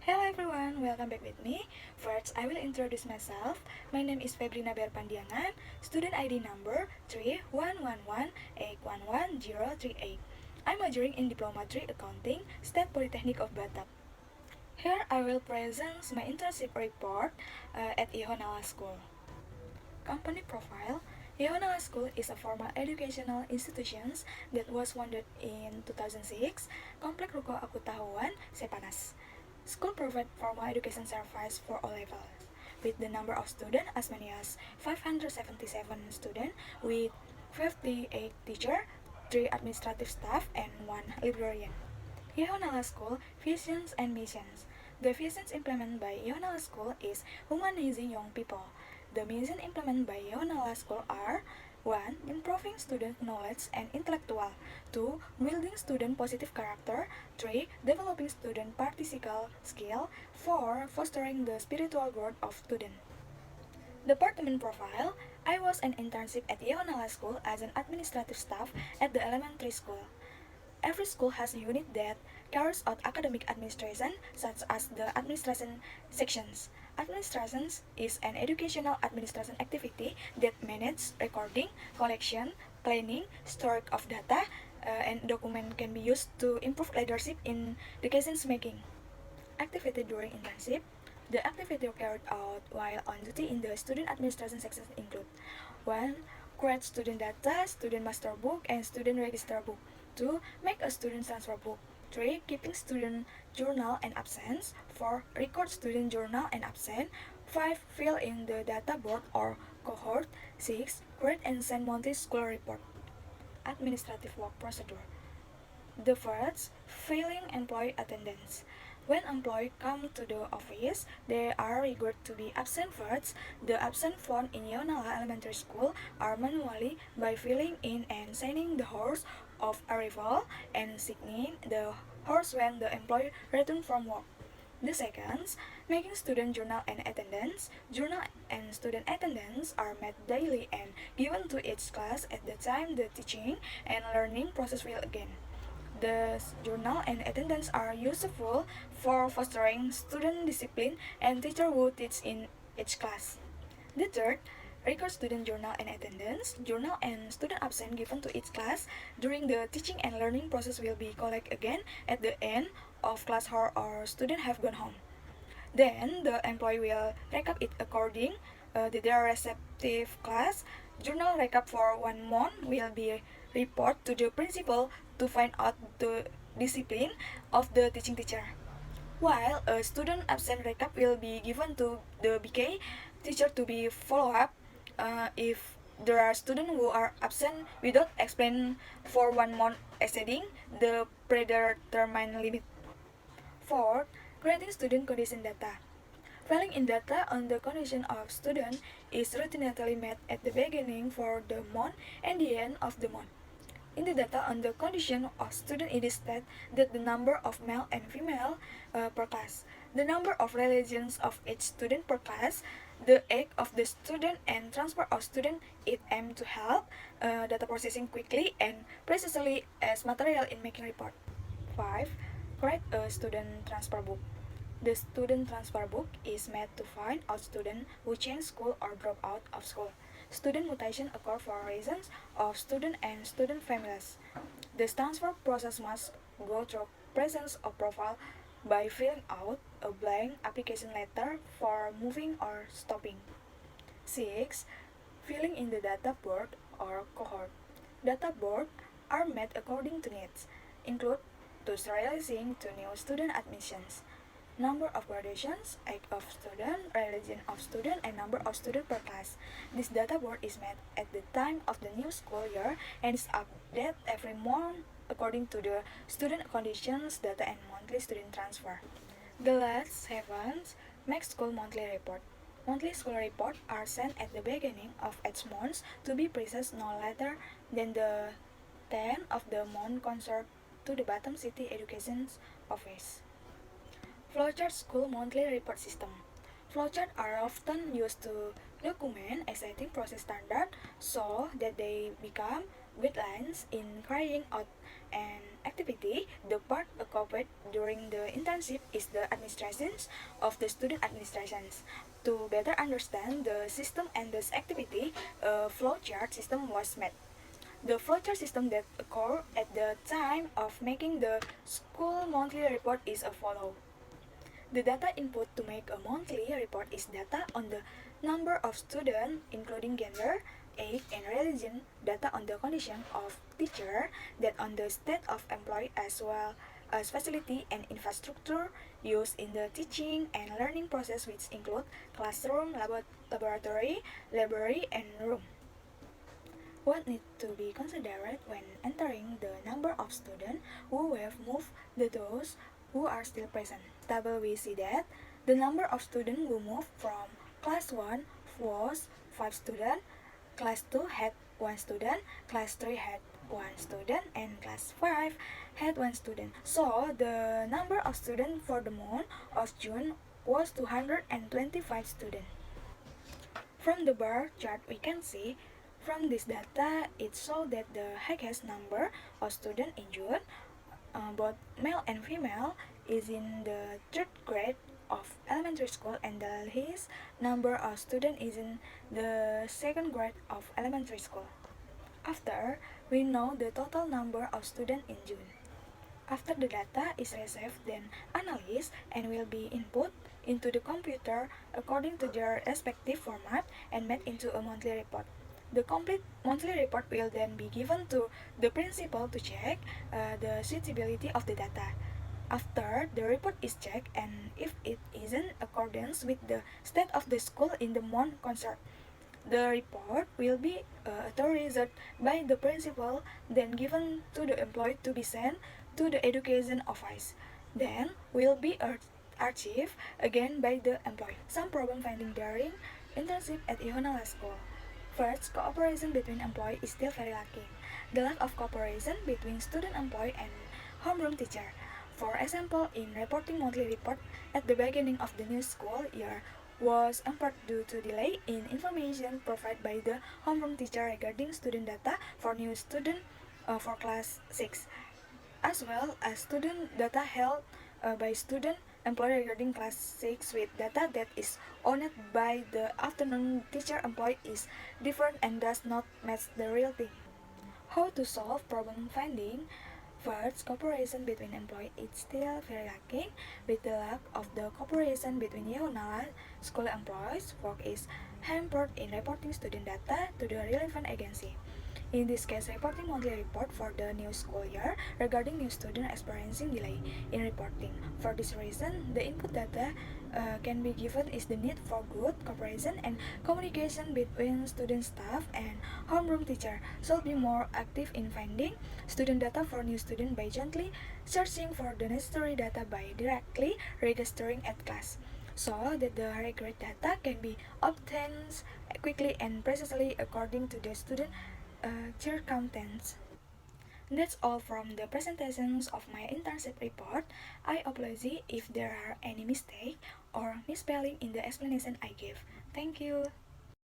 Hello everyone, welcome back with me. First, I will introduce myself. My name is Febrina Pandiangan, student ID number 3111811038. I'm majoring in Diplomatry Accounting, State Polytechnic of Batam. Here I will present my internship report at Ihonala School. Company profile. Ihonala School is a formal educational institution that was founded in 2006, Komplek Ruko Akutahuan, Sepanas. School provide formal education service for all levels, with the number of students as many as 577 students, with 58 teachers, 3 administrative staff, and 1 librarian. Ihonala School Visions and Missions. The visions implemented by Ihonala School is humanizing young people. The mission implemented by Ihonala School are 1. Improving student knowledge and intellectual. 2. Building student positive character. 3. Developing student practical skill. 4. Fostering the spiritual growth of student. Department profile. I was an internship at Ihonala School as an administrative staff at the elementary school. Every school has a unit that carries out academic administration, such as the administration sections. Administrations is an educational administration activity that manages recording, collection, planning, storage of data, and document can be used to improve leadership in decision making. Activity during internship. The activity carried out while on duty in the student administration section include 1. Create student data, student master book, and student register book. 2. Make a student transfer book. 3. Keeping student journal and absence. 4. Record student journal and absence. 5. Fill in the data board or cohort. 6. Create and send monthly school report. Administrative work procedure. The first, filling employee attendance. When employees come to the office, they are required to be absent first. The absent form in Ihonala Elementary School are manually by filling in and signing the hours of arrival and signing the hours when the employee return from work. The second, making student journal and attendance. Journal and student attendance are made daily and given to each class at the time the teaching and learning process will begin. The journal and attendance are useful for fostering student discipline and teacher will teach in each class. The third, record student journal and attendance. Journal and student absent given to each class during the teaching and learning process will be collected again at the end of class hour or student have gone home. Then the employee will recap it according to their respective class. Journal recap for 1 month will be report to the principal to find out the discipline of the teaching teacher. While a student absent recap will be given to the BK teacher to be follow up if there are students who are absent without explain for 1 month exceeding the predetermined limit. Fourth, creating student condition data. Filling in data on the condition of student is routinely made at the beginning for the month and the end of the month. In the data on the condition of student, it is stated that the number of male and female per class, the number of religions of each student per class, the age of the student, and transfer of student. It aims to help data processing quickly and precisely as material in making report. 5. Create a student transfer book. The student transfer book is made to find out students who change school or drop out of school. Student mutation occur for reasons of student and student families. The transfer process must go through presence of profile by filling out a blank application letter for moving or stopping. 6. Filling in the data board or cohort. Data board are made according to needs, include to serializing to new student admissions, number of graduations, age of student, religion of student, and number of student per class. This data board is made at the time of the new school year and is updated every month according to the student conditions, data, and monthly student transfer. The last 7, make school monthly report. Monthly school reports are sent at the beginning of each month to be precise no later than the 10th of the month concerned to the Batam City Education Office. Flowchart School Monthly Report System. Flowcharts are often used to document exciting process standards so that they become guidelines in carrying out an activity, the part covered during the internship is the administrations of the student administrations. To better understand the system and this activity, a flowchart system was made. The flowchart system that occurred at the time of making the school monthly report is as follows. The data input to make a monthly report is data on the number of students, including gender, age, and religion, data on the condition of teacher, that on the state of employee as well as facility and infrastructure used in the teaching and learning process, which include classroom, laboratory, library, and room. What needs to be considered when entering the number of students who have moved to those who are still present. Table we see that the number of students who moved from class 1 was 5 students, class 2 had 1 student, class 3 had 1 student, and class 5 had 1 student. So the number of students for the month of June was 225 students. From the bar chart we can see from this data it shows that the highest number of students in June, both male and female, is in the third grade of elementary school, and the least number of students is in the second grade of elementary school. After, we know the total number of students in June. After the data is received, then analyzed and will be input into the computer according to their respective format and made into a monthly report. The complete monthly report will then be given to the principal to check the suitability of the data. After the report is checked, and if it is in accordance with the state of the school in the month concerned, the report will be authorized by the principal, then given to the employee to be sent to the education office. Then will be archived again by the employee. Some problem finding during internship at Ihonala School. First, cooperation between employees is still very lacking. The lack of cooperation between student employee and homeroom teacher. For example, in reporting monthly report at the beginning of the new school year was in part due to delay in information provided by the homeroom teacher regarding student data for new student for class 6, as well as student data held by student employee regarding class 6 with data that is owned by the afternoon teacher employee is different and does not match the real thing. How to solve problem finding? First, cooperation between employees is still very lacking. With the lack of the cooperation between Yehonala school employees, work is hampered in reporting student data to the relevant agency. In this case, reporting monthly report for the new school year regarding new student experiencing delay in reporting. For this reason, the input data can be given is the need for good cooperation and communication between student staff and homeroom teacher should be more active in finding student data for new student by gently searching for the necessary data by directly registering at class, so that the required data can be obtained quickly and precisely according to the student circumstance. That's all from the presentations of my internship report. I apologize if there are any mistake or misspelling in the explanation I gave. Thank you.